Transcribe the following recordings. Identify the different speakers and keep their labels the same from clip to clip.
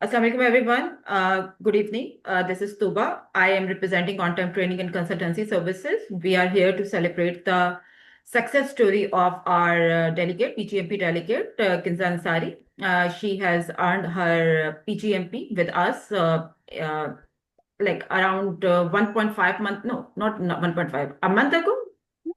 Speaker 1: Assalamualaikum everyone. Good evening. This is Tooba. I am representing on-time training and consultancy services. We are here to celebrate the success story of our delegate, PgMP delegate, Kinza Ansari. She has earned her PgMP with us like around 1.5 month, no, not 1.5, a month ago.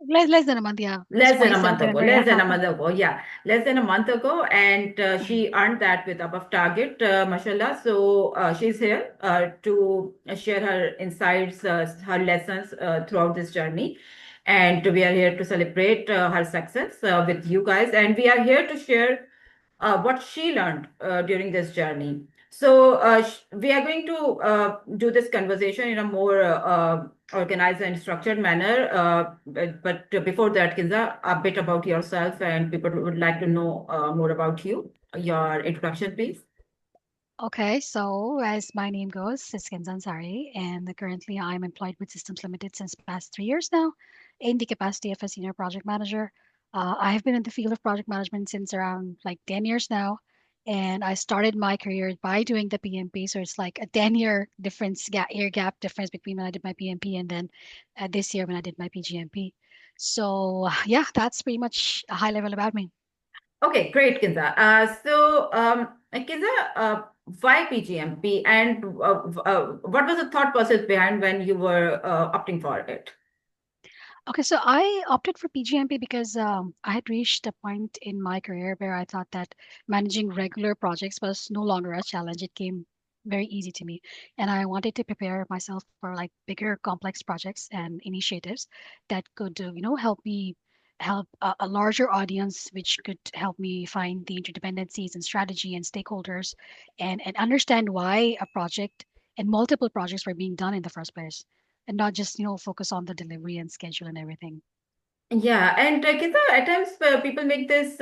Speaker 2: Less than a month, yeah. It's
Speaker 1: Less than a
Speaker 2: 27th
Speaker 1: month ago,
Speaker 2: November, yeah.
Speaker 1: less than a month ago, yeah, less than a month ago, and she earned that with above target, mashallah. So she's here to share her insights, her lessons throughout this journey, and we are here to celebrate her success with you guys, and we are here to share what she learned during this journey. So we are going to do this conversation in a more organized and structured manner. But before that, Kinza, a bit about yourself, and people would like to know more about you. Your introduction, please.
Speaker 2: Okay, so as my name goes, it's Kinza Ansari, and currently I'm employed with Systems Limited since past 3 years now in the capacity of a senior project manager. I have been in the field of project management since around like 10 years now, and I started my career by doing the PMP, so it's like a 10-year difference, year gap difference between when I did my PMP and then this year when I did my PGMP. So yeah, that's pretty much a high level about me.
Speaker 1: Okay, great, Kinza. Kinza, why PGMP, and what was the thought process behind when you were opting for it?
Speaker 2: Okay, so I opted for PGMP because I had reached a point in my career where I thought that managing regular projects was no longer a challenge. It came very easy to me, and I wanted to prepare myself for like bigger, complex projects and initiatives that could, help me help a larger audience, which could help me find the interdependencies and strategy and stakeholders, and understand why a project and multiple projects were being done in the first place and not just focus on the delivery and schedule and everything.
Speaker 1: Yeah, and Kinta, at times people make this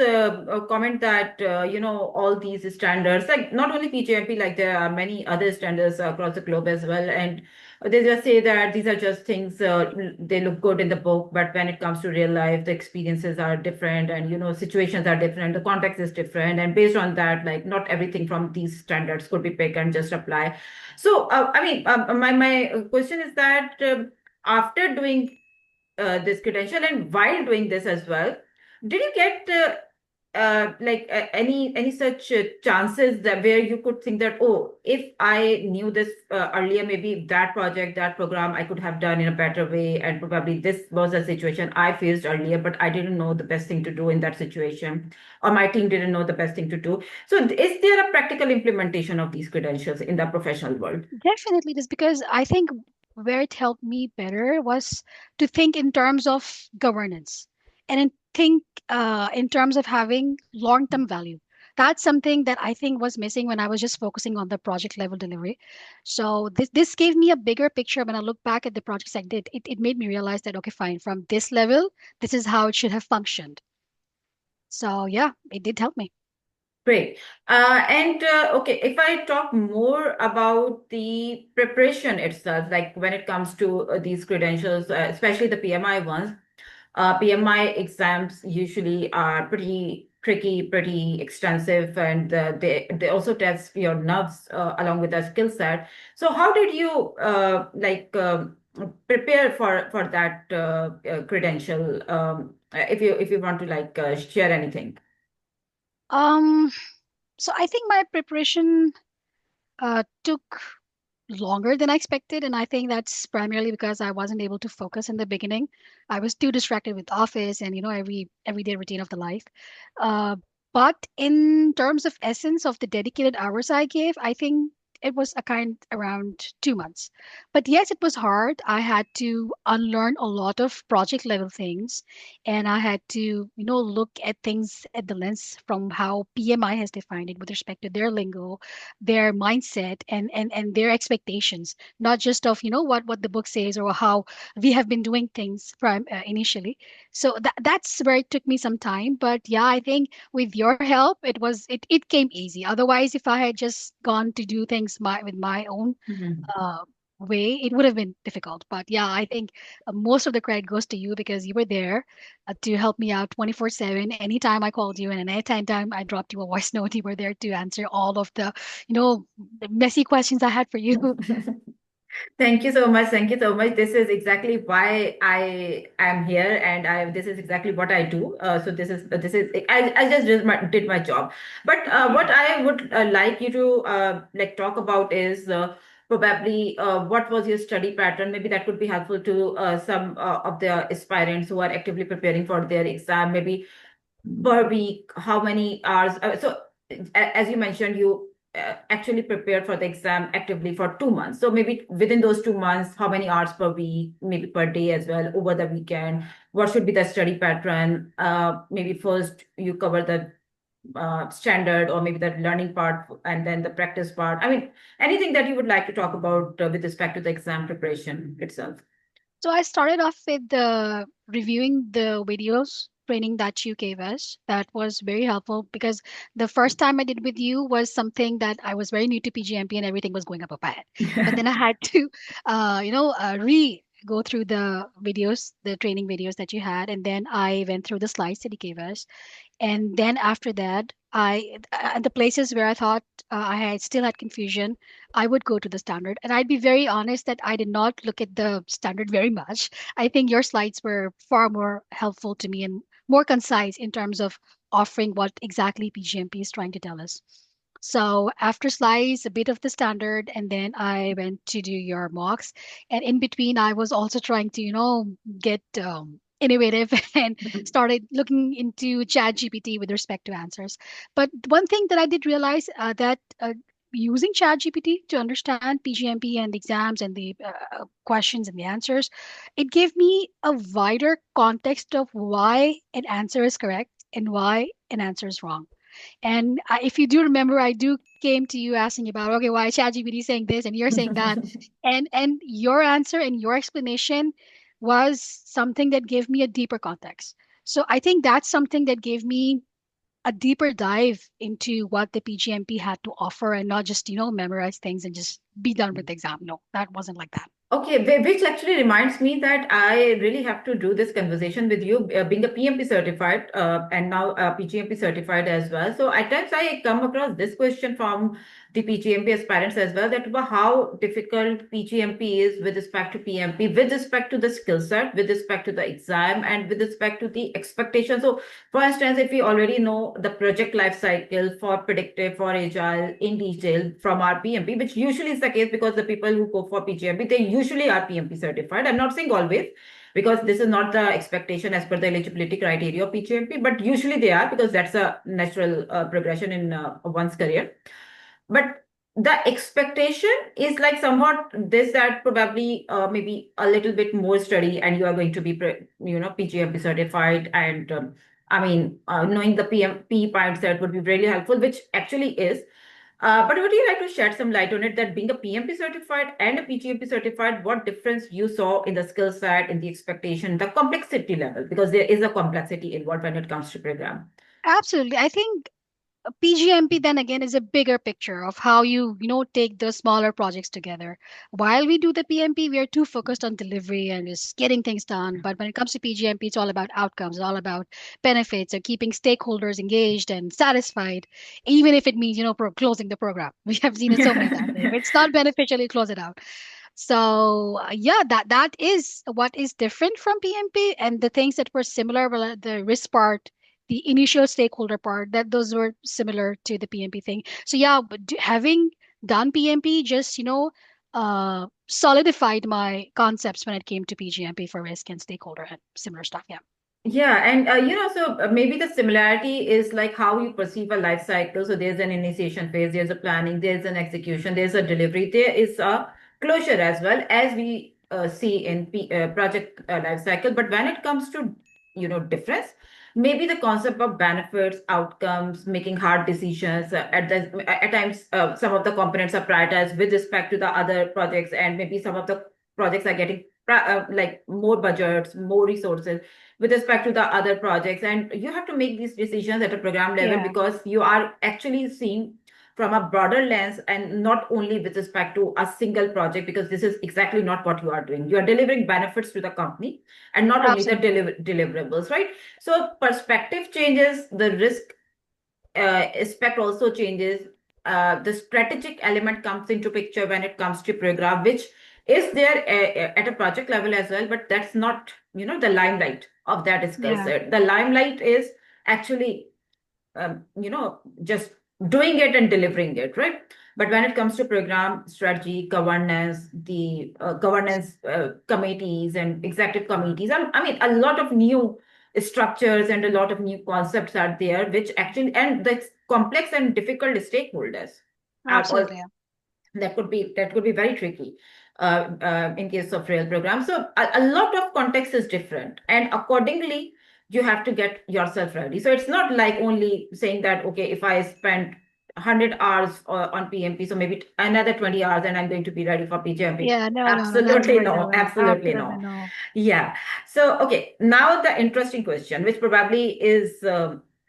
Speaker 1: comment that all these standards, like not only PGMP, like there are many other standards across the globe as well, and they just say that these are just things they look good in the book, but when it comes to real life, the experiences are different, and situations are different, the context is different, and based on that, like not everything from these standards could be picked and just apply. So, I mean, my question is that after doing this credential, and while doing this as well, did you get any such chances that where you could think that, oh, if I knew this earlier, maybe that project, that program I could have done in a better way, and probably this was a situation I faced earlier, but I didn't know the best thing to do in that situation, or my team didn't know the best thing to do. So is there a practical implementation of these credentials in the professional world?
Speaker 2: Definitely, it is because I think where it helped me better was to think in terms of governance and think in terms of having long-term value. That's something that I think was missing when I was just focusing on the project level delivery. So this gave me a bigger picture when I look back at the projects I did. It made me realize that okay, fine, from this level, this is how it should have functioned. So yeah, it did help me.
Speaker 1: Great. And okay, if I talk more about the preparation itself, like when it comes to these credentials, especially the PMI ones, PMI exams usually are pretty tricky, pretty extensive, and they also test your nerves along with the skill set. So, how did you prepare for that credential? If you want to share anything.
Speaker 2: Um, so I think my preparation took longer than I expected. And I think that's primarily because I wasn't able to focus in the beginning. I was too distracted with office and everyday routine of the life. Uh, but in terms of essence of the dedicated hours I gave, I think it was a kind around 2 months. But yes, it was hard. I had to unlearn a lot of project level things, and I had to look at things at the lens from how PMI has defined it with respect to their lingo, their mindset, and their expectations, not just of what the book says or how we have been doing things from initially. So that's where it took me some time, but yeah, I think with your help it came easy. Otherwise, if I had just gone to do things with my own
Speaker 1: Mhm.
Speaker 2: way, it would have been difficult. But yeah, I think most of the credit goes to you because you were there to help me out 24/7. Anytime I called you and anytime I dropped you a voice note, you were there to answer all of you know, the messy questions I had for you.
Speaker 1: Thank you so much. Thank you so much. This is exactly why I am here, and I this is exactly what I do. So this is I just did my job. But what I would like you to like talk about is probably what was your study pattern. Maybe that could be helpful to some of the aspirants who are actively preparing for their exam. Maybe per week, how many hours? As you mentioned, you actually prepared for the exam actively for 2 months. So maybe within those 2 months, how many hours per week, maybe per day as well, over the weekend? What should be the study pattern? Maybe first you cover the standard or maybe the learning part and then the practice part. I mean, anything that you would like to talk about with respect to the exam preparation itself.
Speaker 2: So I started off with reviewing the videos training that you gave us. That was very helpful because the first time I did with you was something that I was very new to PGMP and everything was going up a bad. But then I had to, re go through the videos, the training videos that you had, and then I went through the slides that you gave us. And then after that, I at the places where I thought I had still had confusion, I would go to the standard. And I'd be very honest that I did not look at the standard very much. I think your slides were far more helpful to me and more concise in terms of offering what exactly PGMP is trying to tell us. So after slides, a bit of the standard, and then I went to do your mocks. And in between, I was also trying to, get innovative and started looking into chat gpt with respect to answers. But one thing that I did realize that using chat gpt to understand pgmp and the exams and the questions and the answers, it gave me a wider context of why an answer is correct and why an answer is wrong. And if you do remember, I do came to you asking about, okay, why is ChatGPT saying this and you're saying that, and your answer and your explanation was something that gave me a deeper context. So I think that's something that gave me a deeper dive into what the PGMP had to offer, and not just memorize things and just be done with the exam. No, that wasn't like that.
Speaker 1: Okay, which actually reminds me that I really have to do this conversation with you, being a PMP certified and now PGMP certified as well. So at times I come across this question from the PGMP aspirants as well, that how difficult PGMP is with respect to PMP, with respect to the skill set, with respect to the exam, and with respect to the expectation. So for instance, if we already know the project life cycle for predictive, for agile in detail from our PMP, which usually is the case because the people who go for PGMP, they usually are PMP certified. I'm not saying always, because this is not the expectation as per the eligibility criteria of PGMP, but usually they are because that's a natural progression in one's career. But the expectation is like somewhat this, that probably maybe a little bit more study and you are going to be PGMP certified. And I mean, knowing the PMP mindset would be really helpful, which actually is. But would you like to shed some light on it, that being a PMP certified and a PGMP certified, what difference you saw in the skill set, in the expectation, the complexity level, because there is a complexity involved when it comes to program.
Speaker 2: Absolutely. I think PGMP then again is a bigger picture of how you take the smaller projects together. While we do the PMP, we are too focused on delivery and just getting things done. But when it comes to PGMP, it's all about outcomes, it's all about benefits and keeping stakeholders engaged and satisfied, even if it means closing the program. We have seen it so many times. If it's not beneficial, you close it out. So yeah, that is what is different from PMP, and the things that were similar were the risk part, the initial stakeholder part, that those were similar to the PMP thing. So yeah, but having done PMP just solidified my concepts when it came to PGMP for risk and stakeholder and similar stuff. Yeah.
Speaker 1: Yeah, and so maybe the similarity is like how you perceive a life cycle. So there's an initiation phase, there's a planning, there's an execution, there's a delivery, there is a closure as well, as we see in project life cycle. But when it comes to difference, maybe the concept of benefits, outcomes, making hard decisions at times, some of the components are prioritized with respect to the other projects, and maybe some of the projects are getting like more budgets, more resources with respect to the other projects, and you have to make these decisions at a program level
Speaker 2: Yeah.
Speaker 1: because you are actually seeing from a broader lens and not only with respect to a single project, because this is exactly not what you are doing. You are delivering benefits to the company and not only the
Speaker 2: Absolutely.
Speaker 1: deliverables, right? So perspective changes, the risk aspect also changes. The strategic element comes into picture when it comes to program, which is there at a project level as well, but that's not, the limelight of that skill
Speaker 2: Yeah.
Speaker 1: set. The limelight is actually, just doing it and delivering it, right? But when it comes to program strategy, governance, the governance committees and executive committees, I mean, a lot of new structures and a lot of new concepts are there, which actually, and the complex and difficult stakeholders are all,
Speaker 2: Absolutely. Yeah.
Speaker 1: that could be very tricky in case of real programs. So a lot of context is different, and accordingly, you have to get yourself ready. So it's not like only saying that, okay, if I spend 100 hours on PMP, so maybe another 20 hours, and I'm going to be ready for PGMP.
Speaker 2: Yeah. No, no, no. Doesn't
Speaker 1: Absolutely
Speaker 2: work that
Speaker 1: no,
Speaker 2: way.
Speaker 1: absolutely
Speaker 2: Absolutely
Speaker 1: no.
Speaker 2: no.
Speaker 1: Yeah. So, okay, now the interesting question, which probably is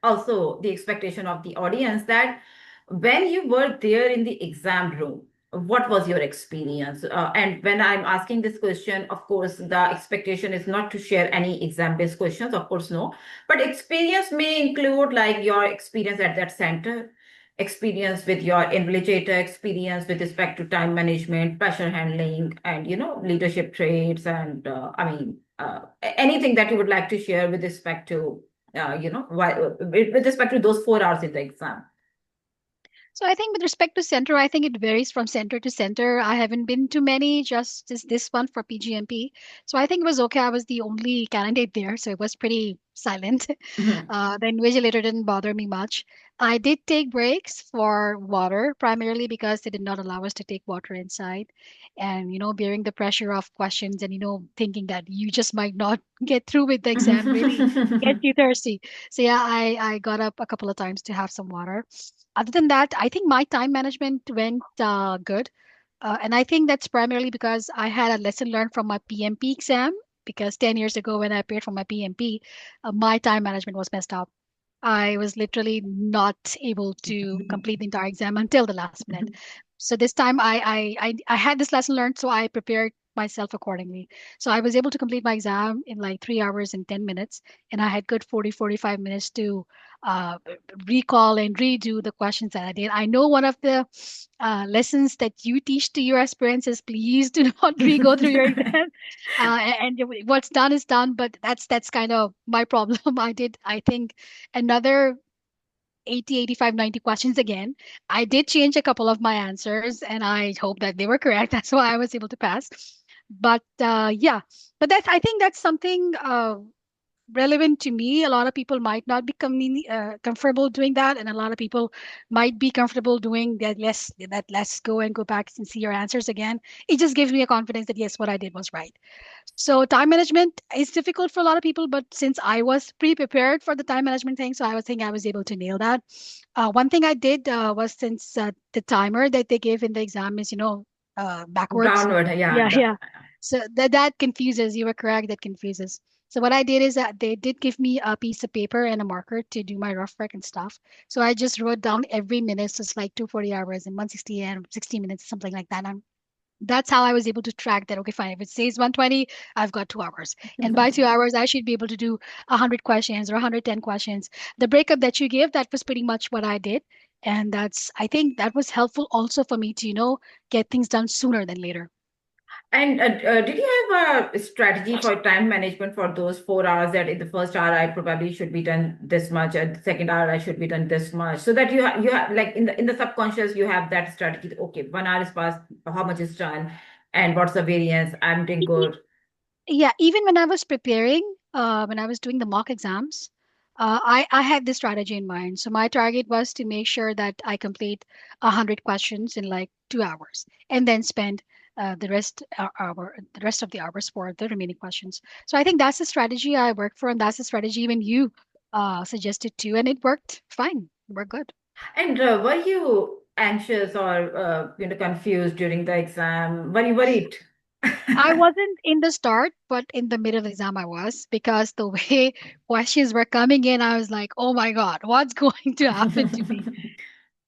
Speaker 1: also the expectation of the audience, that when you were there in the exam room, what was your experience? And when I'm asking this question, of course, the expectation is not to share any exam-based questions, of course, no. But experience may include like your experience at that center, experience with your invigilator, experience with respect to time management, pressure handling, and leadership traits, and anything that you would like to share with respect to with respect to those 4 hours in the exam.
Speaker 2: So I think with respect to center, I think it varies from center to center. I haven't been to many, just this one for PGMP. So I think it was okay. I was the only candidate there, so it was pretty silent.
Speaker 1: Mhm.
Speaker 2: The invigilator didn't bother me much. I did take breaks for water, primarily because they did not allow us to take water inside. And, bearing the pressure of questions and, thinking that you just might not get through with the exam really gets you thirsty. So yeah, I got up a couple of times to have some water. Other than that, I think my time management went good. And I think that's primarily because I had a lesson learned from my PMP exam. Because 10 years ago, when I appeared for my PMP, my time management was messed up. I was literally not able to complete the entire exam until the last minute. So this time I had this lesson learned, so I prepared myself accordingly. So I was able to complete my exam in like 3 hours and 10 minutes, and I had good 45 minutes to uh, recall and redo the questions that I did. I know one of the lessons that you teach to your aspirants is please do not re-go through your exam. And what's done is done, but that's kind of my problem. I did, I think, another 80, 85, 90 questions again. I did change a couple of my answers and I hope that they were correct. That's why I was able to pass. But yeah, but that's, I think that's something relevant to me. A lot of people might not be comfortable doing that, and a lot of people might be comfortable doing that. Let's go and go back and see your answers again. It just gives me a confidence that yes, what I did was right. So time management is difficult for a lot of people, but since I was pre-prepared for the time management thing, so I was thinking I was able to nail that. One thing I did was since the timer that they give in the exam is, backwards.
Speaker 1: Downward,
Speaker 2: Yeah,
Speaker 1: yeah.
Speaker 2: yeah. So that confuses. You were correct. That confuses. So what I did is that they did give me a piece of paper and a marker to do my rough work and stuff. So I just wrote down every minute, so it's like 240 hours and 160 and 60 minutes, something like that. And that's how I was able to track that. Okay, fine. If it says 120, I've got 2 hours. And by 2 hours, I should be able to do 100 questions or 110 questions. The breakup that you gave, that was pretty much what I did. And I think that was helpful also for me to, get things done sooner than later.
Speaker 1: And did you have a strategy for time management for those 4 hours, that in the first hour I probably should be done this much, and the second hour I should be done this much, so that you have like in the subconscious you have that strategy. Okay, 1 hour is passed, how much is done, and what's the variance? I'm doing good.
Speaker 2: Yeah, even when I was preparing, when I was doing the mock exams, I had this strategy in mind. So my target was to make sure that I complete 100 questions in like 2 hours, and then spend the rest of the hours for the remaining questions. So I think that's the strategy I work for, and that's the strategy even you suggested too, and it worked fine. We're good.
Speaker 1: And were you anxious or confused during the exam? Were you worried?
Speaker 2: I wasn't in the start, but in the middle of the exam I was, because the way questions were coming in, I was like, oh my God, what's going to happen to me?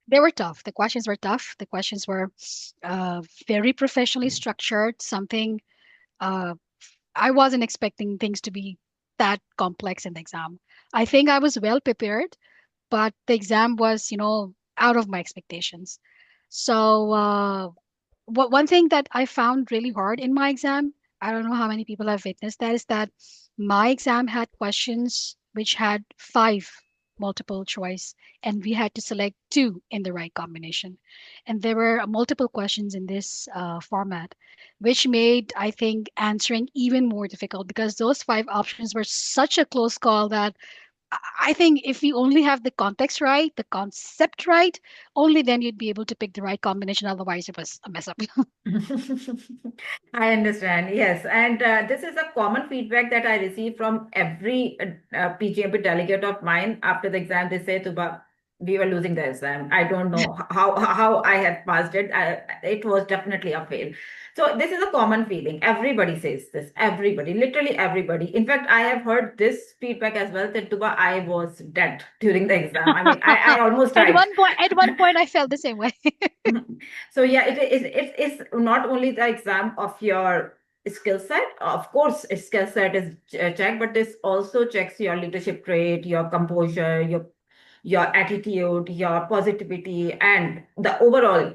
Speaker 2: They were tough. The questions were tough. The questions were very professionally structured, something uh, I wasn't expecting things to be that complex in the exam. I think I was well prepared, but the exam was, out of my expectations. So, one thing that I found really hard in my exam, I don't know how many people have witnessed that, is that my exam had questions which had five multiple choice, and we had to select two in the right combination. And there were multiple questions in this format, which made, I think, answering even more difficult because those five options were such a close call that I think if you only have the context right, the concept right, only then you'd be able to pick the right combination. Otherwise, it was a mess up.
Speaker 1: I understand. Yes. And this is a common feedback that I receive from every PGMP delegate of mine after the exam. They say, Tuba, we were losing the exam. I don't know how I have passed it. It was definitely a fail. So this is a common feeling. Everybody says this. Everybody, literally everybody. In fact, I have heard this feedback as well that Tuba, I was dead during the exam. I mean, I almost died.
Speaker 2: At one point, I felt the same way.
Speaker 1: Mhm. So yeah, it is not only the exam of your skill set. Of course, skill set is checked, but this also checks your leadership trait, your composure, your attitude, your positivity, and the overall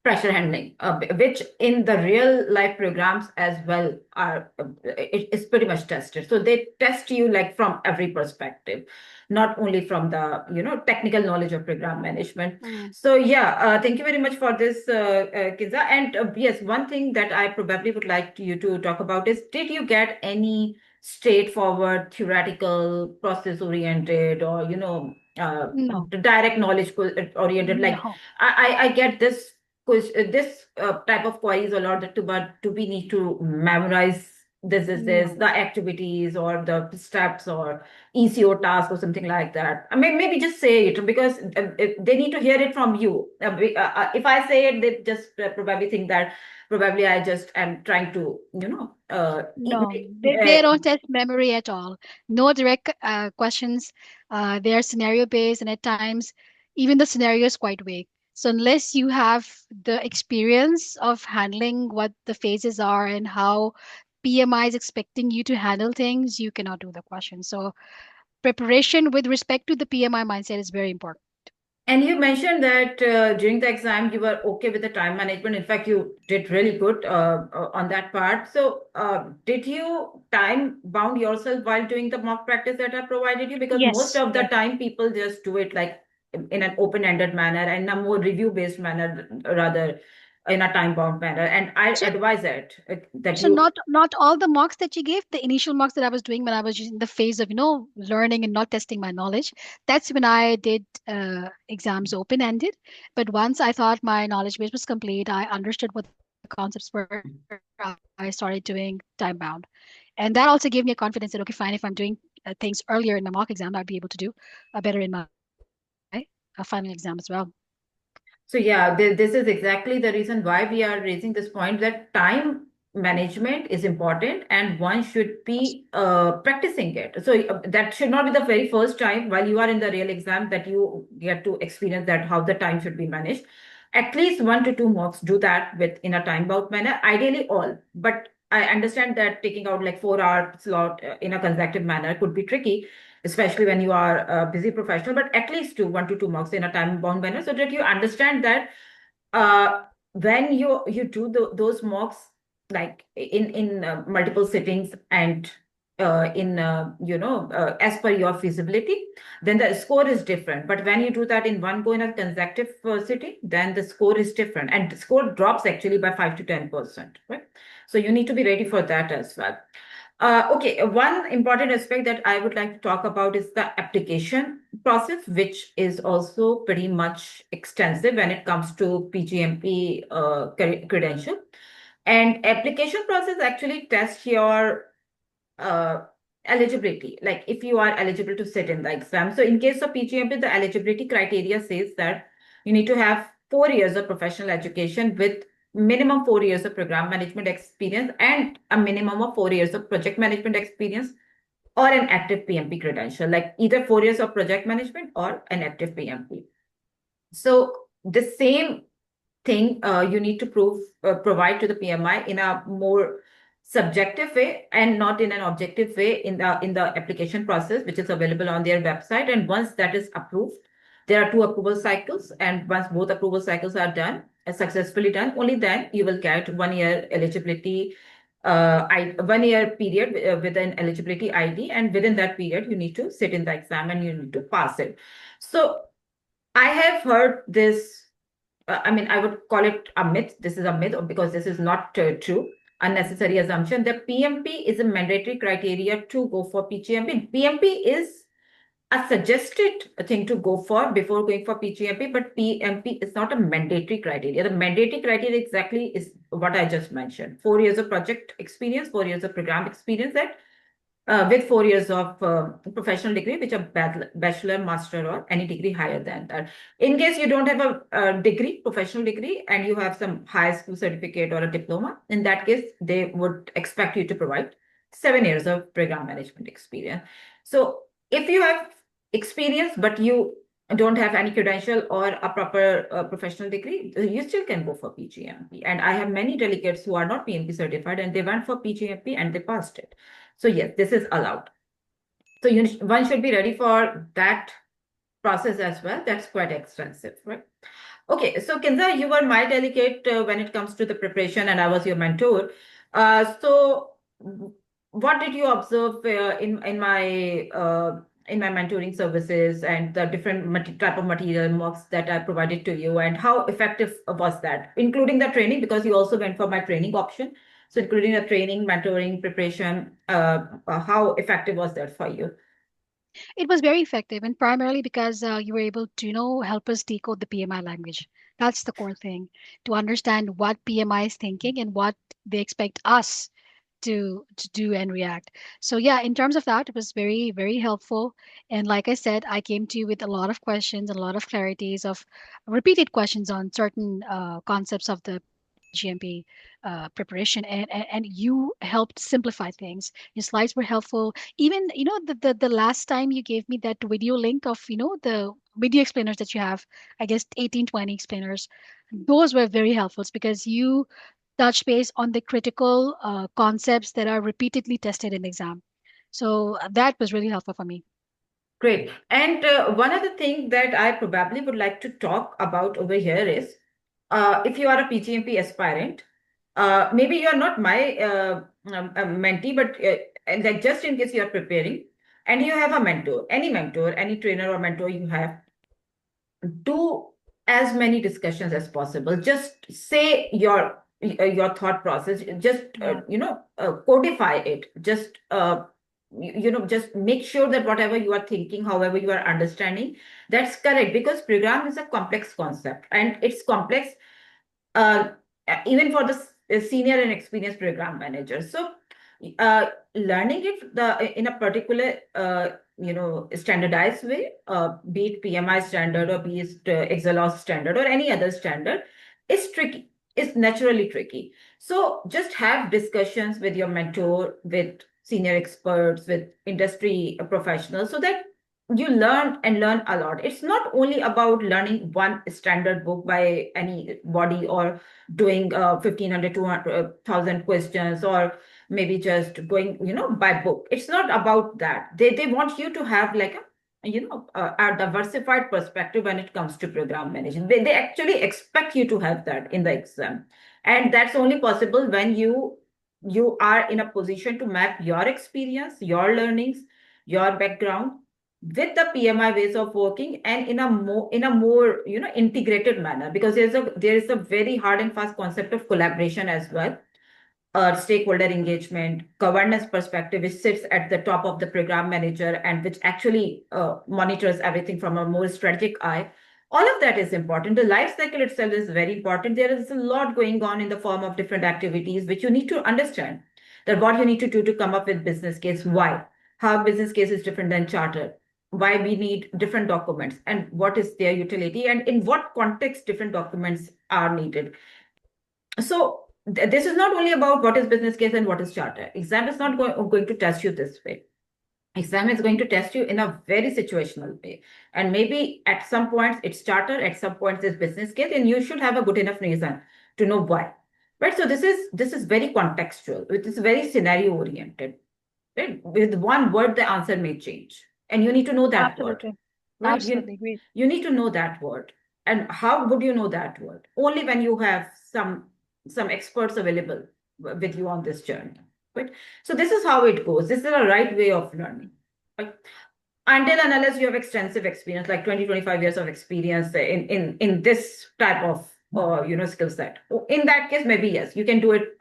Speaker 1: pressure handling, which in the real life programs as well are it is pretty much tested. So they test you like from every perspective, not only from the technical knowledge of program management.
Speaker 2: Mm.
Speaker 1: So yeah, thank you very much for this, Kinza. And yes, one thing that I probably would like you to talk about is, did you get any straightforward, theoretical, process oriented, or
Speaker 2: No,
Speaker 1: direct knowledge oriented, like
Speaker 2: no,
Speaker 1: I get this type of queries a lot, that to be need to memorize this
Speaker 2: no,
Speaker 1: the activities or the steps or ECO task or something like that. I mean, maybe just say it, because they need to hear it from you. If I say it, they just probably think that probably I just am trying to
Speaker 2: no. They don't test memory at all. No direct questions. They are scenario based, and at times, even the scenario is quite vague. So unless you have the experience of handling what the phases are and how PMI is expecting you to handle things, you cannot do the question. So preparation with respect to the PMI mindset is very important.
Speaker 1: And you mentioned that during the exam you were okay with the time management. In fact, you did really good on that part. So, did you time bound yourself while doing the mock practice that I provided you? Because most
Speaker 2: Yes,
Speaker 1: of the
Speaker 2: yes.
Speaker 1: time people just do it like in an open-ended manner and a more review-based manner, rather in a time-bound manner. And I
Speaker 2: So
Speaker 1: advise it that
Speaker 2: So
Speaker 1: you.
Speaker 2: not all the mocks that you gave, the initial mocks that I was doing when I was in the phase of, learning and not testing my knowledge, that's when I did exams open-ended. But once I thought my knowledge base was complete, I understood what the concepts were, I started doing time-bound. And that also gave me a confidence that, okay, fine, if I'm doing things earlier in my mock exam, I'd be able to do better in my final exam as well.
Speaker 1: So yeah, this is exactly the reason why we are raising this point, that time management is important and one should be practicing it. So that should not be the very first time while you are in the real exam that you get to experience that how the time should be managed. At least 1 to 2 mocks do that with in a time bound manner. Ideally all, but I understand that taking out like 4 hour slot in a consecutive manner could be tricky, especially when you are a busy professional, but at least do 1 to 2 mocks in a time bound manner, so that you understand that when you do those mocks like in multiple sittings and in as per your feasibility, then the score is different. But when you do that in one go in a consecutive sitting, then the score is different, and the score drops actually by 5 to 10%, right? So you need to be ready for that as well. Okay, one important aspect that I would like to talk about is the application process, which is also pretty much extensive when it comes to PGMP credential. And application process actually tests your uh, eligibility, like if you are eligible to sit in the exam. So in case of PGMP, the eligibility criteria says that you need to have 4 years of professional education with minimum 4 years of program management experience and a minimum of 4 years of project management experience, or an active PMP credential, like either 4 years of project management or an active PMP. So the same thing you need to provide to the PMI in a more subjective way and not in an objective way in the application process, which is available on their website. And once that is approved, there are two approval cycles, and once both approval cycles are done, successfully done, only then you will get 1 year eligibility, 1 year period with an eligibility ID, and within that period you need to sit in the exam and you need to pass it. So I have heard this. I mean, I would call it a myth. This is a myth because this is not true. Unnecessary assumption that PMP is a mandatory criteria to go for PGMP. PMP is a suggested thing to go for before going for PGMP, but PMP is not a mandatory criteria. The mandatory criteria exactly is what I just mentioned: 4 years of project experience, 4 years of program experience, and with 4 years of professional degree, which are bachelor, master, or any degree higher than that. In case you don't have a degree, professional degree, and you have some high school certificate or a diploma, in that case, they would expect you to provide 7 years of program management experience. So if you have experience, but you don't have any credential or a proper professional degree, you still can go for PGMP. And I have many delegates who are not PMP certified and they went for PGMP and they passed it. So yes, this is allowed. So one should be ready for that process as well. That's quite extensive, right? Okay, so Kinza, you were my delegate when it comes to the preparation, and I was your mentor. So what did you observe in my mentoring services and the different type of material mocks that I provided to you, and how effective was that, including the training, because you also went for my training option. So including the training, mentoring, preparation, how effective was that for you?
Speaker 2: It was very effective, and primarily because you were able to, help us decode the PMI language. That's the core thing, to understand what PMI is thinking and what they expect us to do and react. So yeah, in terms of that, it was very, very helpful. And like I said, I came to you with a lot of questions, a lot of clarities of repeated questions on certain concepts of the GMP preparation, and you helped simplify things. Your slides were helpful. Even the last time you gave me that video link of the video explainers that you have, I guess 18-20 explainers, those were very helpful because you touch base on the critical concepts that are repeatedly tested in exam. So that was really helpful for me.
Speaker 1: Great. And one other thing that I probably would like to talk about over here is if you are a PGMP aspirant, maybe you are not my mentee, but and that just in case you are preparing and you have a mentor, any trainer or mentor you have, do as many discussions as possible. Just say your thought process. Just
Speaker 2: Yeah.
Speaker 1: codify it. Just just make sure that whatever you are thinking, however you are understanding, that's correct, because program is a complex concept and it's complex uh, even for the senior and experienced program managers. So uh, learning it in a particular standardized way, be it PMI standard or be it Excelos standard or any other standard, is tricky. Is naturally tricky. So just have discussions with your mentor, with senior experts, with industry professionals, so that you learn and learn a lot. It's not only about learning one standard book by anybody or doing 1,500, 200,000 questions, or maybe just going, by book. It's not about that. They want you to have like a diversified perspective when it comes to program management. They actually expect you to have that in the exam. And that's only possible when you are in a position to map your experience, your learnings, your background with the PMI ways of working, and in a more integrated manner, because there is a very hard and fast concept of collaboration as well, stakeholder engagement, governance perspective, which sits at the top of the program manager and which actually monitors everything from a more strategic eye. All of that is important. The life cycle itself is very important. There is a lot going on in the form of different activities, which you need to understand that what you need to do to come up with business case, why, how business case is different than charter, why we need different documents and what is their utility and in what context different documents are needed. So this is not only about what is business case and what is charter. Exam is not going to test you this way. Exam is going to test you in a very situational way. And maybe at some points it's charter, at some points it's business case, and you should have a good enough reason to know why. Right. So this is very contextual. It is very scenario oriented. Right? With one word, the answer may change. And you need to know that word.
Speaker 2: Absolutely.
Speaker 1: Right?
Speaker 2: Absolutely agree.
Speaker 1: You need to know that word. And how would you know that word? Only when you have some experts available with you on this journey. Right? So this is how it goes. This is a right way of learning. Right? Until and unless you have extensive experience, like 20, 25 years of experience in this type of skill set. In that case, maybe yes, you can do it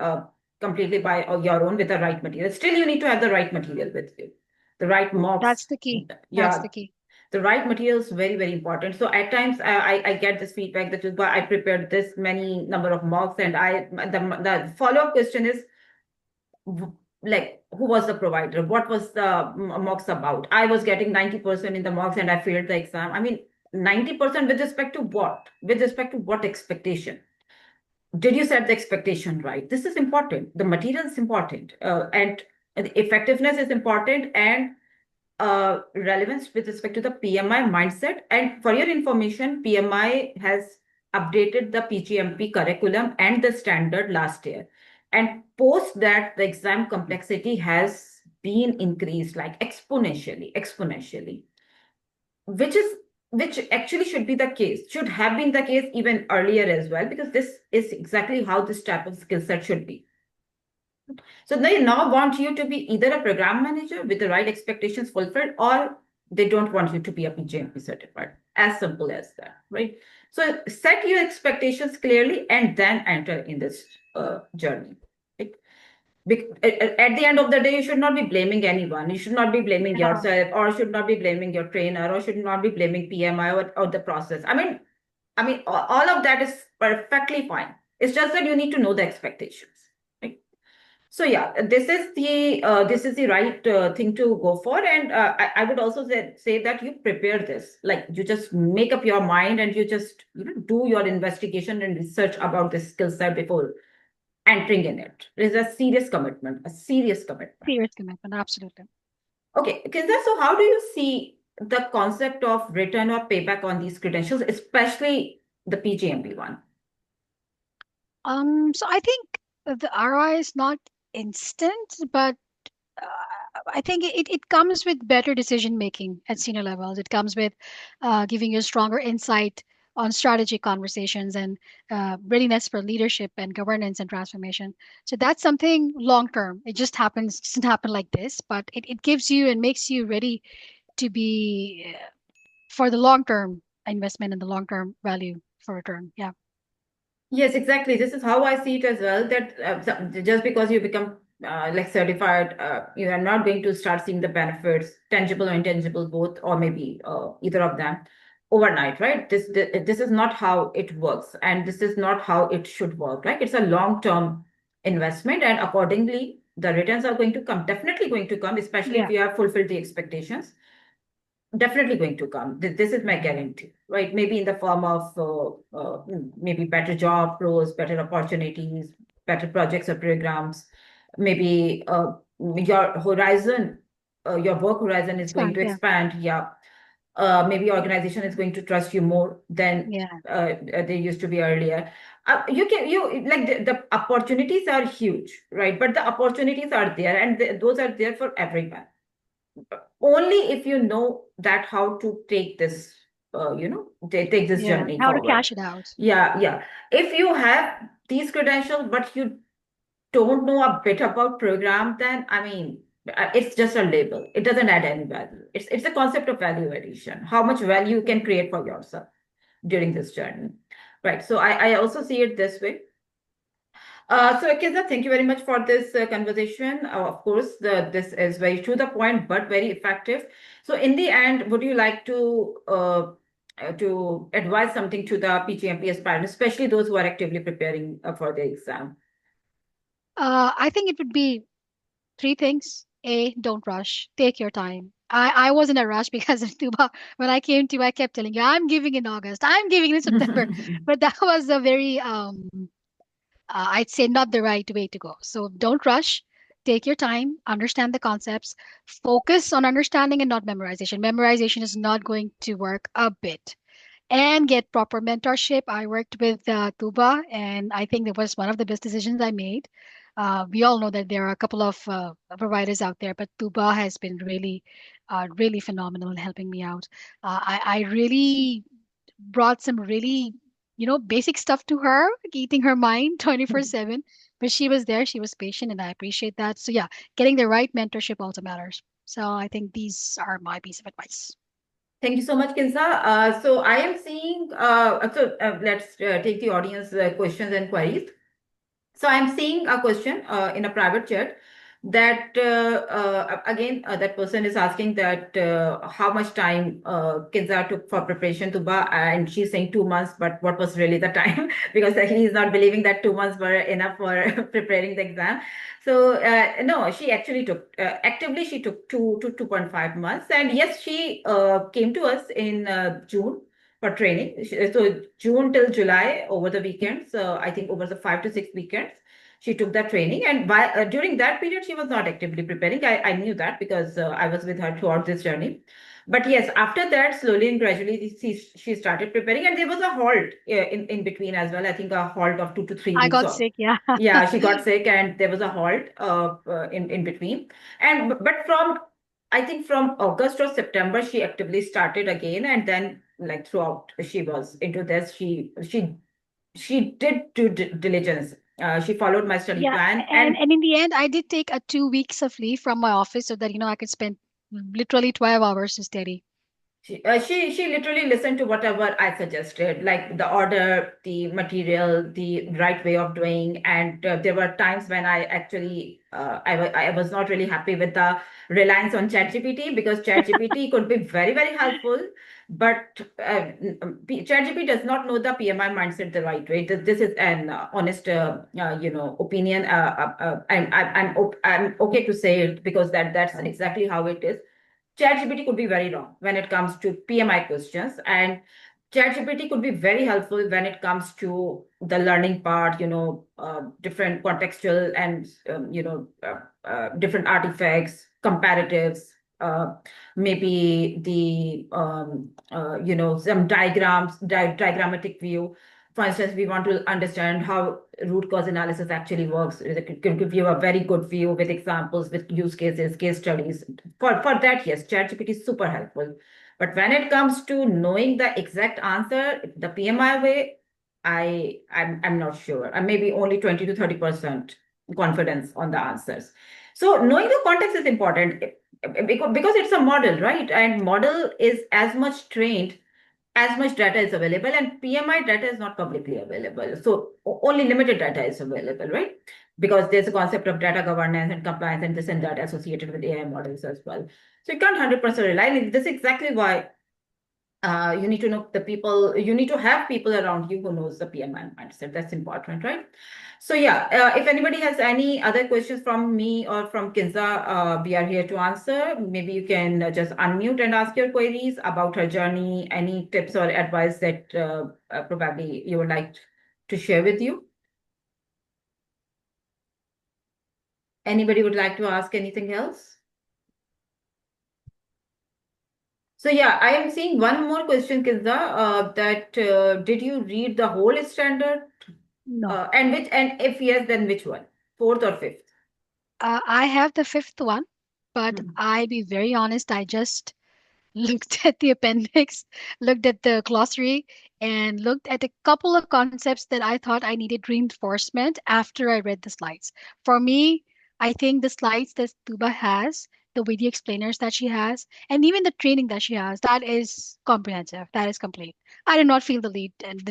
Speaker 1: completely by your own with the right material. Still, you need to have the right material with you, the right mocks.
Speaker 2: That's the key. That's
Speaker 1: Yeah,
Speaker 2: the key.
Speaker 1: the right material is very, very important. So at times I get this feedback that I prepared this many number of mocks, and the follow-up question is, like, who was the provider, what was the mocks about. I was getting 90% in the mocks and I failed the exam. I mean, 90% with respect to what? With respect to what expectation? Did you set the expectation right? This is important. The material is important, and the effectiveness is important, and relevance with respect to the PMI mindset. And for your information, PMI has updated the PgMP curriculum and the standard last year. And post that, the exam complexity has been increased like exponentially, which is which actually should be the case, should have been the case even earlier as well, because this is exactly how this type of skill set should be. So they now want you to be either a program manager with the right expectations fulfilled, or they don't want you to be a PGMP certified. As simple as that, right? So set your expectations clearly and then enter in this journey. Right? At the end of the day, you should not be blaming anyone. You should not be blaming
Speaker 2: Yeah.
Speaker 1: yourself, or should not be blaming your trainer, or should not be blaming PMI or the process. I mean, all of that is perfectly fine. It's just that you need to know the expectations. Right? So yeah, this is the right thing to go for, and I would also say that you prepare this. Like, you just make up your mind and you just do your investigation and research about this skill set before entering in it. It is a serious commitment, a serious commitment.
Speaker 2: Serious commitment. Absolutely.
Speaker 1: Okay, Kinza, so how do you see the concept of return or payback on these credentials, especially the PGMP one?
Speaker 2: So I think the ROI is not instant, but I think it comes with better decision making at senior levels. It comes with giving you stronger insight on strategic conversations and readiness for leadership and governance and transformation. So that's something long term. It just happens, doesn't happen like this, but it gives you and makes you ready to be for the long term investment and the long term value for return. Yeah.
Speaker 1: Yes, exactly. This is how I see it as well. That just because you become like certified, you are not going to start seeing the benefits, tangible or intangible, both, or maybe either of them, overnight, right? This is not how it works, and this is not how it should work. Right? It's a long-term investment, and accordingly, the returns are going to come. Definitely going to come, especially if
Speaker 2: Yeah.
Speaker 1: you have fulfilled the expectations. Definitely going to come. This is my guarantee, right? Maybe in the form of maybe better job roles, better opportunities, better projects or programs. Maybe your horizon, your work horizon is going
Speaker 2: Expand.
Speaker 1: to
Speaker 2: Yeah.
Speaker 1: expand. Yeah. Maybe organization is going to trust you more than
Speaker 2: Yeah.
Speaker 1: they used to be earlier. You like the opportunities are huge, right? But the opportunities are there, and those are there for everyone. Only if you know that how to take this take this
Speaker 2: Yeah.
Speaker 1: journey
Speaker 2: How to
Speaker 1: forward.
Speaker 2: cash it out.
Speaker 1: Yeah, if you have these credentials but you don't know a bit about program, then I mean, it's just a label. It doesn't add any value. It's a concept of value addition, how much value you can create for yourself during this journey, right? So I also see it this way. So, Kinza, thank you very much for this conversation. Of course, this is very to the point, but very effective. So, in the end, would you like to advise something to the PGMP aspirants, especially those who are actively preparing for the exam?
Speaker 2: I think it would be three things. A, don't rush. Take your time. I was in a rush because of Tuba. When I came to, I kept telling you, I'm giving in August. I'm giving in September. But that was a very, I'd say not the right way to go. So don't rush. take your time, understand the concepts, focus on understanding and not memorization. Memorization is not going to work a bit. And get proper mentorship. I worked with Tuba, and I think that was one of the best decisions I made. We all know that there are a couple of providers out there, but Tuba has been really phenomenal in helping me out. I really brought some really, basic stuff to her, eating her mind 24/7. But she was there, she was patient, and I appreciate that. So, yeah, getting the right mentorship also matters. So, I think these are my piece of advice.
Speaker 1: Thank you so much, Kinza. So I am seeing, let's take the audience questions and queries. So I'm seeing a question in a private chat that again that person is asking that how much time Kinza took for preparation to bar, and she's saying 2 months, but what was really the time? Because he is not believing that 2 months were enough for preparing the exam. So no, she actually took actively she took 2 to 2.5 months, and yes, she came to us in June for training. So June till July over the weekends, I think over the 5 to 6 weekends, she took that training. And during that period, she was not actively preparing. I knew that because I was with her throughout this journey. But yes, after that, slowly and gradually, she started preparing, and there was a halt in between as well. I think a halt of 2 to 3 weeks.
Speaker 2: I got
Speaker 1: Or
Speaker 2: sick, yeah.
Speaker 1: yeah, she got sick, and there was a halt in between. And but from I think from August or September, she actively started again, and then like throughout, she was into this. She did due diligence. She followed my study
Speaker 2: Yeah,
Speaker 1: plan,
Speaker 2: and
Speaker 1: and
Speaker 2: and in the end, I did take a 2 weeks of leave from my office so that I could spend literally 12 hours to study.
Speaker 1: she literally listened to whatever I suggested, like the order, the material, the right way of doing. And there were times when I actually I was not really happy with the reliance on ChatGPT, because ChatGPT could be very very helpful, but ChatGPT does not know the PMI mindset the right way. This is an honest opinion. I'm okay to say it, because that's exactly how it is. ChatGPT could be very wrong when it comes to PMI questions, and ChatGPT could be very helpful when it comes to the learning part, different contextual and, different artifacts, comparatives, uh, maybe some diagrams, diagrammatic view. For instance, we want to understand how root cause analysis actually works. It can give you a very good view with examples, with use cases, case studies. For that, yes, ChatGPT is super helpful. But when it comes to knowing the exact answer, the PMI way, I'm not sure. I maybe only 20 to 30% confidence on the answers. So knowing the context is important, because it's a model, right? And model is as much trained as much data is available, and PMI data is not publicly available. So only limited data is available, right? Because there's a concept of data governance and compliance and this and that associated with AI models as well. So you can't 100% rely on it. This is exactly why you need to know the people, you need to have people around you who knows the PMI mindset. That's important, right? So yeah, if anybody has any other questions from me or from Kinza, we are here to answer. Maybe you can just unmute and ask your queries about her journey, any tips or advice that probably you would like to share with you. Anybody would like to ask anything else? So yeah, I am seeing one more question, Kinza, that did you read the whole standard?
Speaker 2: No.
Speaker 1: And if yes, then which one? Fourth or fifth?
Speaker 2: I have the fifth one, but
Speaker 1: Mhm.
Speaker 2: I be very honest, I just looked at the appendix, looked at the glossary, and looked at a couple of concepts that I thought I needed reinforcement after I read the slides. For me, I think the slides that Tuba has, the video explainers that she has, and even the training that she has, that is comprehensive. That is complete. I did not feel the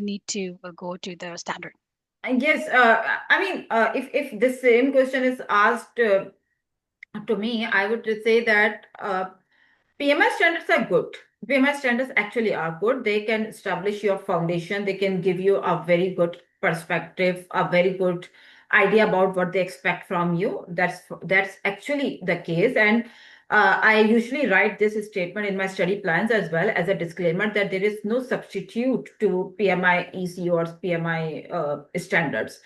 Speaker 2: need to go to the standard.
Speaker 1: And yes, I mean, if this same question is asked to me, I would say that PMI standards are good. PMI standards actually are good. They can establish your foundation. They can give you a very good perspective, a very good idea about what they expect from you. That's actually the case. And I usually write this statement in my study plans as well as a disclaimer that there is no substitute to PMI EC or PMI standards.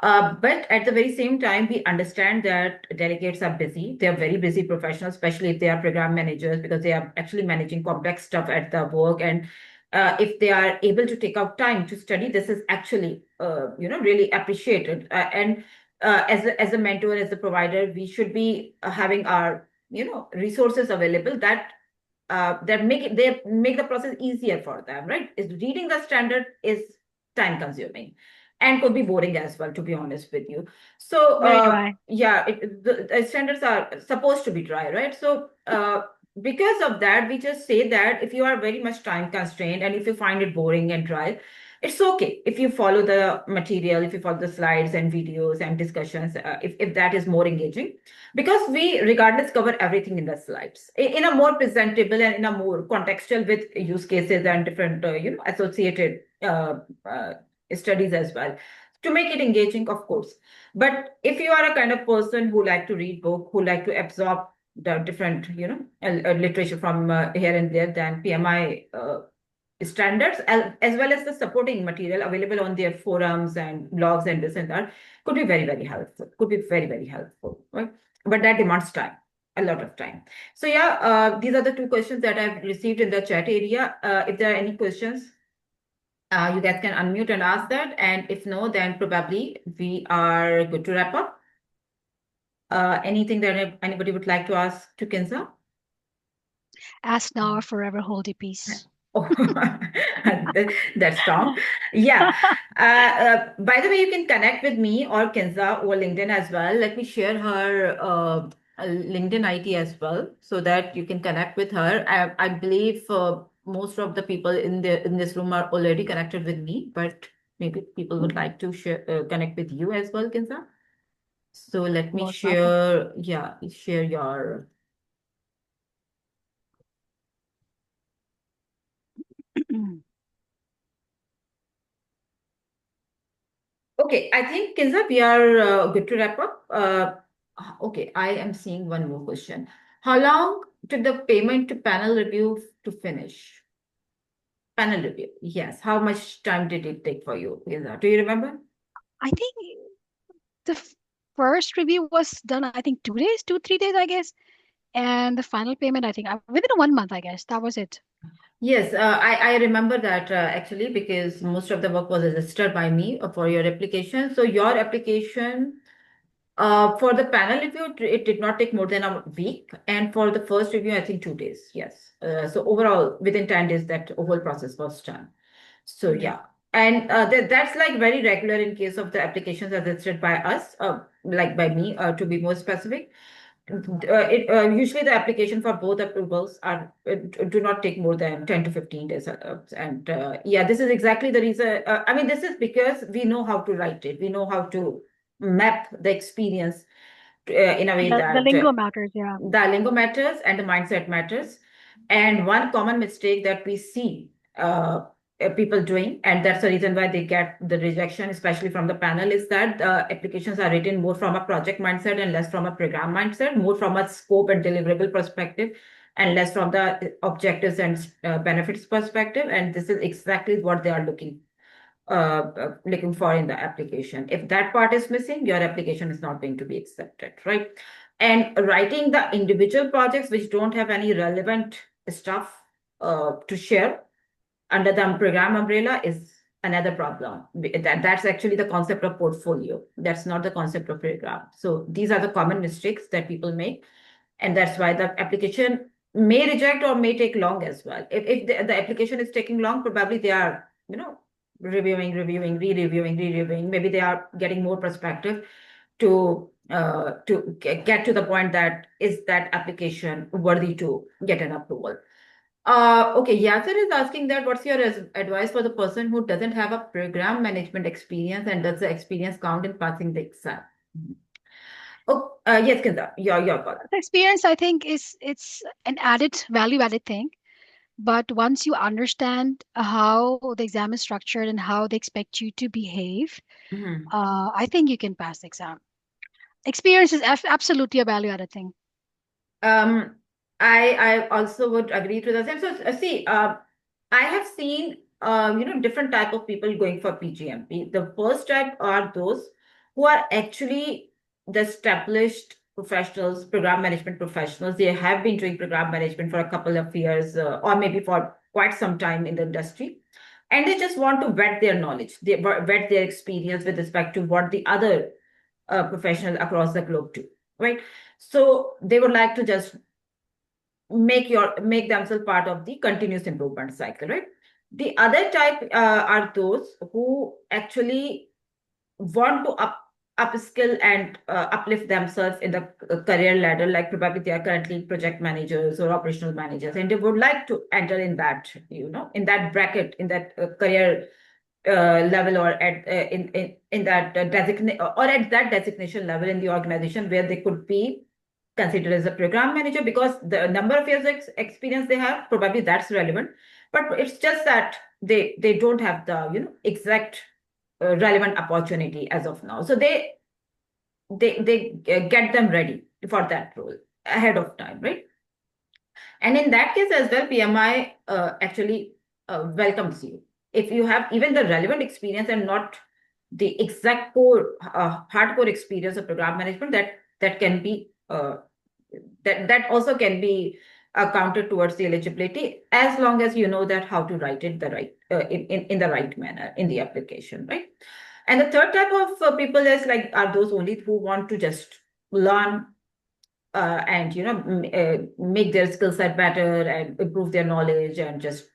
Speaker 1: But at the very same time, we understand that delegates are busy. They are very busy professionals, especially if they are program managers, because they are actually managing complex stuff at the work. And if they are able to take out time to study, this is actually, really appreciated. As a mentor, as a provider, we should be having our, resources available that make the process easier for them, right? Is reading the standard is time consuming and could be boring as well, to be honest with you. So
Speaker 2: Very dry.
Speaker 1: yeah, the standards are supposed to be dry, right? So because of that, we just say that if you are very much time constrained and if you find it boring and dry, it's okay if you follow the material, if you follow the slides and videos and discussions, if that is more engaging, because we regardless cover everything in the slides in a more presentable and in a more contextual with use cases and different associated studies as well, to make it engaging, of course. But if you are a kind of person who like to read book, who like to absorb the different literature from here and there, then PMI standards, as well as the supporting material available on their forums and blogs and this and that, could be very, very helpful. Could be very, very helpful, right? But that demands time, a lot of time. So yeah, these are the two questions that I've received in the chat area. If there are any questions, you guys can unmute and ask that. And if no, then probably we are good to wrap up. Anything that anybody would like to ask to Kinza?
Speaker 2: Ask now or forever hold your peace.
Speaker 1: Oh, that's strong. Yeah. By the way, you can connect with me or Kinza or LinkedIn as well. Let me share her LinkedIn ID as well, so that you can connect with her. I believe most of the people in this room are already connected with me, but maybe people would like to connect with you as well, Kinza. So let me
Speaker 2: Most welcome.
Speaker 1: share your. Okay, I think, Kinza, we are good to wrap up. Okay, I am seeing one more question. How long took the payment to panel review to finish? Panel review, yes. How much time did it take for you, Kinza? Do you remember?
Speaker 2: I think the first review was done, I think 2 days, 3 days, I guess. And the final payment, I think within 1 month, I guess. That was it.
Speaker 1: Yes, I remember that actually, because most of the work was registered by me for your application. So your application, for the panel review, it did not take more than a week, and for the first review, I think 2 days. Yes. So overall, within 10 days, that whole process was done. So
Speaker 2: Yeah.
Speaker 1: yeah, and that's like very regular in case of the applications as listed by us, like by me, to be more specific. Usually the application for both approvals are do not take more than 10 to 15 days. And yeah, this is exactly the reason. I mean, this is because we know how to write it. We know how to map the experience in a way
Speaker 2: The
Speaker 1: that
Speaker 2: lingo matters, yeah.
Speaker 1: the lingo matters and the mindset matters. And one common mistake that we see people doing, and that's the reason why they get the rejection, especially from the panel, is that the applications are written more from a project mindset and less from a program mindset, more from a scope and deliverable perspective, and less from the objectives and benefits perspective. And this is exactly what they are looking for in the application. If that part is missing, your application is not going to be accepted, right? And writing the individual projects which don't have any relevant stuff to share under the program umbrella is another problem. That's actually the concept of portfolio. That's not the concept of program. So these are the common mistakes that people make. And that's why the application may reject or may take long as well. If the application is taking long, probably they are, reviewing, re-reviewing. Maybe they are getting more perspective to get to the point that is that application worthy to get an approval. Okay, Yasser is asking that what's your advice for the person who doesn't have a program management experience, and does the experience count in passing the exam? Oh, yes, Kinza, your call.
Speaker 2: The experience, I think, is it's an value added thing. But once you understand how the exam is structured and how they expect you to behave,
Speaker 1: Mhm.
Speaker 2: I think you can pass the exam. Experience is absolutely a value added thing.
Speaker 1: Um, I also would agree to the same. So see, I have seen different type of people going for PGMP. The first type are those who are actually the established professionals, program management professionals. They have been doing program management for a couple of years, or maybe for quite some time in the industry. And they just want to vet their knowledge, they vet their experience with respect to what the other professionals across the globe do, right? So they would like to just make themselves part of the continuous improvement cycle, right? The other type are those who actually want to upskill and uplift themselves in the career ladder, like probably they are currently project managers or operational managers, and they would like to enter in that, in that bracket, in that career level, or at in that designate, or at that designation level in the organization where they could be considered as a program manager, because the number of years experience they have, probably that's relevant, but it's just that they don't have the exact relevant opportunity as of now. So they get them ready for that role ahead of time, right? And in that case as well, PMI actually welcomes you if you have even the relevant experience and not the exact core hardcore experience of program management. That can be that also can be counted towards the eligibility, as long as you know that how to write it the right in the right manner in the application, right? And the third type of people is like are those only who want to just learn and make their skill set better and improve their knowledge, and just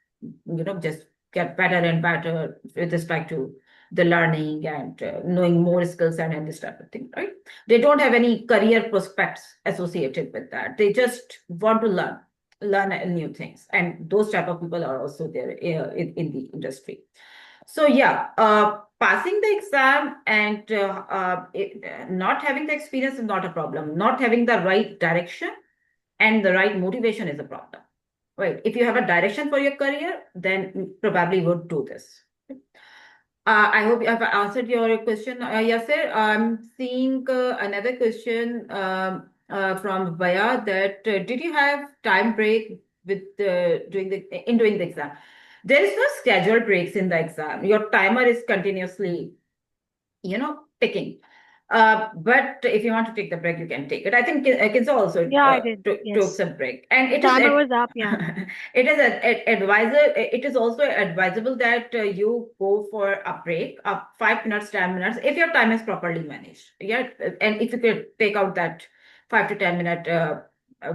Speaker 1: get better and better with respect to the learning and knowing more skills and this type of thing, right? They don't have any career prospects associated with that. They just want to learn new things, and those type of people are also there in the industry. So yeah, passing the exam and not having the experience is not a problem. Not having the right direction and the right motivation is a problem. Right? If you have a direction for your career, then you probably would do this. I hope I've answered your question, Yasser. I'm seeing another question from Baya that did you have time break with doing the exam? There is no scheduled breaks in the exam. Your timer is continuously, ticking. But if you want to take the break, you can take it. I think Kinza also
Speaker 2: Yeah, I did.
Speaker 1: took
Speaker 2: Yes.
Speaker 1: some break, and
Speaker 2: The timer was up. Yeah.
Speaker 1: it is advisor. It is also advisable that you go for a break of 5 minutes, 10 minutes, if your time is properly managed. Yeah, and if you could take out that 5 to 10 minute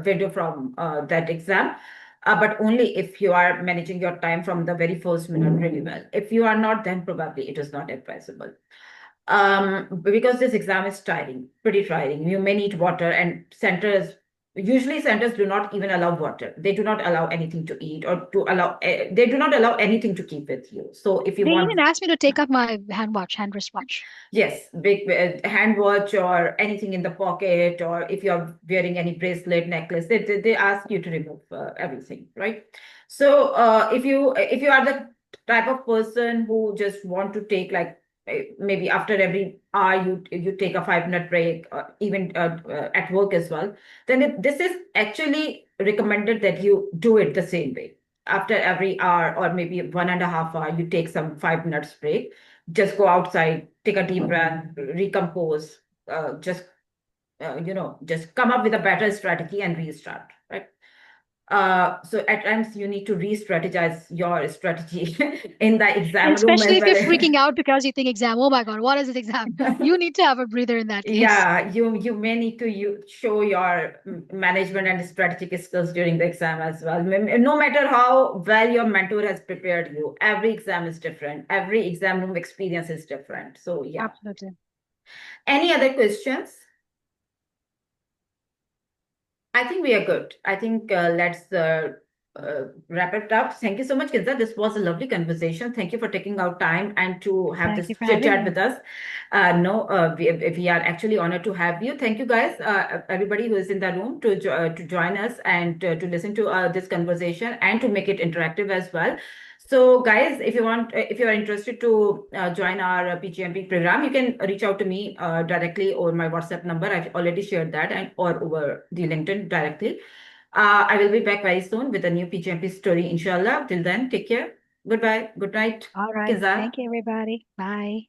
Speaker 1: video from that exam. But only if you are managing your time from the very first minute really well. If you are not, then probably it is not advisable. Because this exam is tiring, pretty tiring. You may need water, and usually centers do not even allow water. They do not allow anything to eat, or they do not allow anything to keep with you. So if you
Speaker 2: They
Speaker 1: want,
Speaker 2: even asked me to take up my hand wristwatch.
Speaker 1: yes, big hand watch or anything in the pocket, or if you're wearing any bracelet, necklace, they ask you to remove everything, right? So if you are the type of person who just want to take, like, maybe after every hour you take a 5 minute break, even at work as well, then this is actually recommended that you do it the same way. After every hour or maybe 1.5 hours, you take some 5 minutes break, just go outside, take a deep breath, recompose, just come up with a better strategy and restart, right? So at times you need to re-strategize your strategy in the
Speaker 2: And
Speaker 1: exam room
Speaker 2: especially
Speaker 1: as
Speaker 2: if you're
Speaker 1: well.
Speaker 2: freaking out because you think exam, oh my God, what is this exam? You need to have a breather in that case.
Speaker 1: Yeah, you may need to show your management and strategic skills during the exam as well. No matter how well your mentor has prepared you, every exam is different. Every exam room experience is different. So yeah.
Speaker 2: Absolutely.
Speaker 1: Any other questions? I think we are good. I think let's wrap it up. Thank you so much, Kinza. This was a lovely conversation. Thank you for taking out time and to have
Speaker 2: Thank
Speaker 1: this
Speaker 2: you for
Speaker 1: chit
Speaker 2: having
Speaker 1: chat
Speaker 2: me.
Speaker 1: with us. No, we are actually honored to have you. Thank you, guys, everybody who is in the room to join us and to listen to this conversation and to make it interactive as well. So, guys, if you are interested to join our PGMP program, you can reach out to me directly over my WhatsApp number. I've already shared that, and or over the LinkedIn directly. I will be back very soon with a new PGMP story, inshallah. Till then, take care. Goodbye. Good night,
Speaker 2: All right.
Speaker 1: Kinza.
Speaker 2: Thank you, everybody. Bye.